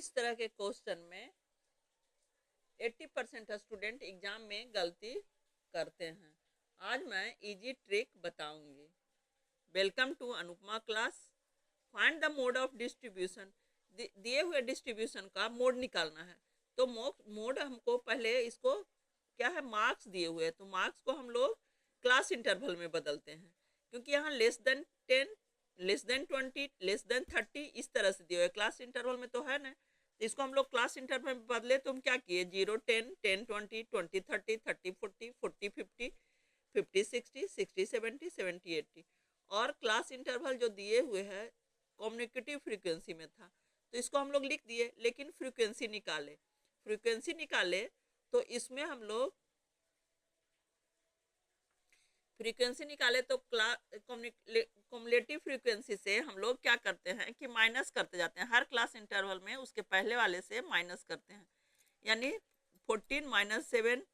इस तरह के क्वेश्चन में 80% स्टूडेंट एग्जाम में गलती करते हैं। आज मैं इजी ट्रिक बताऊंगी। Welcome to Anupama class. Find the mode of distribution. दिए हुए डिस्ट्रीब्यूशन का मोड निकालना है। तो मोड हमको पहले इसको क्या है, मार्क्स दिए हुए हैं, तो मार्क्स को हम लोग क्लास इंटरवल में बदलते हैं, क्योंकि यहाँ लेस देन 20 लेस देन 30 इस तरह से दिए हुए क्लास इंटरवल में तो है ना। तो इसको हम लोग क्लास इंटरवल में बदले तो हम क्या किए, 0 10 10 20 20 30 30 40 40 50 50 60 60 70 70 80 और क्लास इंटरवल जो दिए हुए हैं कम्युनिकेटिव फ्रीक्वेंसी में था, तो इसको हम लोग लिख दिए। लेकिन फ्रीक्वेंसी निकाले तो इसमें हम लोग फ्रीक्वेंसी निकाले तो कम्युलेटिव फ्रीक्वेंसी से हम लोग क्या करते हैं कि माइनस करते जाते हैं। हर क्लास इंटरवल में उसके पहले वाले से माइनस करते हैं, यानी 14 माइनस 7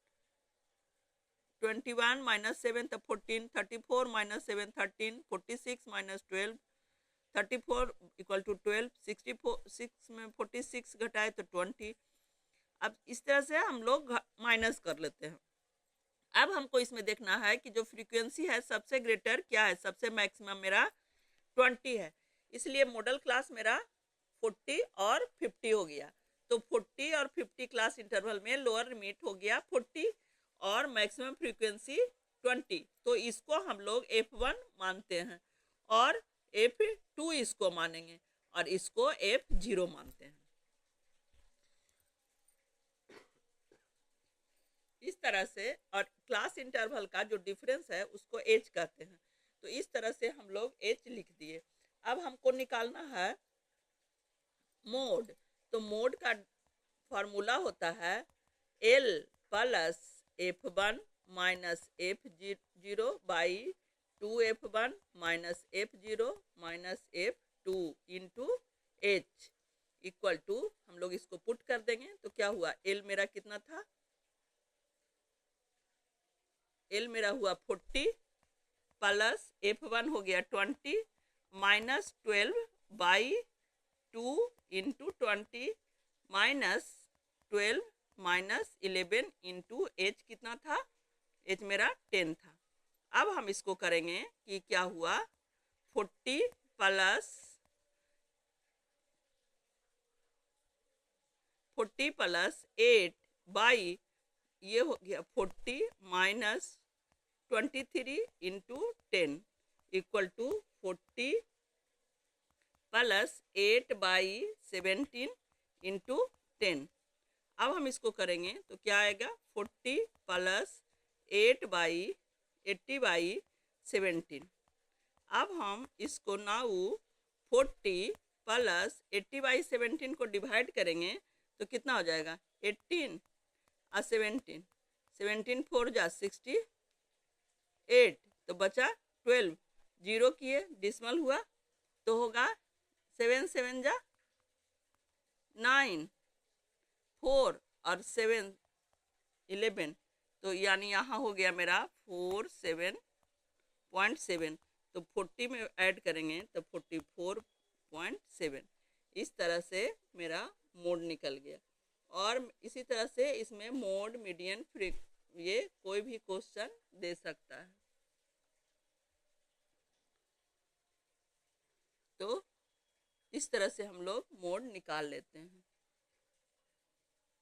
21 माइनस 7 तो 14 34 माइनस 7 13 46 माइनस 12 34 इक्वल टू 12 64 6 में 46 घटाए तो 20। अब इस तरह से हम लोग माइनस कर लेते हैं। अब हमको इसमें देखना है कि जो फ्रीक्वेंसी है सबसे ग्रेटर क्या है, सबसे मैक्सिमम मेरा 20 है, इसलिए मॉडल क्लास मेरा 40 और 50 हो गया। तो 40 और 50 क्लास इंटरवल में लोअर लिमिट हो गया 40 और मैक्सिमम फ्रीक्वेंसी 20। तो इसको हम लोग F1 मानते हैं और F2 इसको मानेंगे और इसको F0 मानते हैं। इस तरह से, और क्लास इंटरवल का जो डिफरेंस है उसको एच कहते हैं। तो इस तरह से हम लोग एच लिख दिए। अब हमको निकालना है मोड। तो मोड का फॉर्मूला होता है L plus F1 minus F0 by 2F1 minus F0 minus F2 into h equal to, हम लोग इसको पुट कर देंगे तो क्या हुआ, L मेरा कितना था, L मेरा हुआ 40 प्लस F1 हो गया 20 minus 12 by 2 into 20 minus 12 minus 11 into H कितना था, एच मेरा 10 था। अब हम इसको करेंगे कि क्या हुआ, 40 प्लस 8 बाई ये हो गया 40 minus 23 into 10 equal to 40 plus 8 by 17 into 10। अब हम इसको करेंगे तो क्या आएगा, 40 प्लस 8 बाई 80 बाई 17। अब हम इसको नाउ 40 प्लस 80 बाई 17 को डिवाइड करेंगे तो कितना हो जाएगा, 18 और 17 17 4 जा 68 तो बचा 12, जीरो किए डिसमल हुआ तो होगा 7 7 जा 9 4 और 7 11, तो यानी यहाँ हो गया मेरा 47.7। तो 40 में ऐड करेंगे तो 44.7। इस तरह से मेरा मोड निकल गया। और इसी तरह से इसमें मोड, मीडियन, ये कोई भी क्वेश्चन दे सकता है। तो इस तरह से हम लोग मोड निकाल लेते हैं।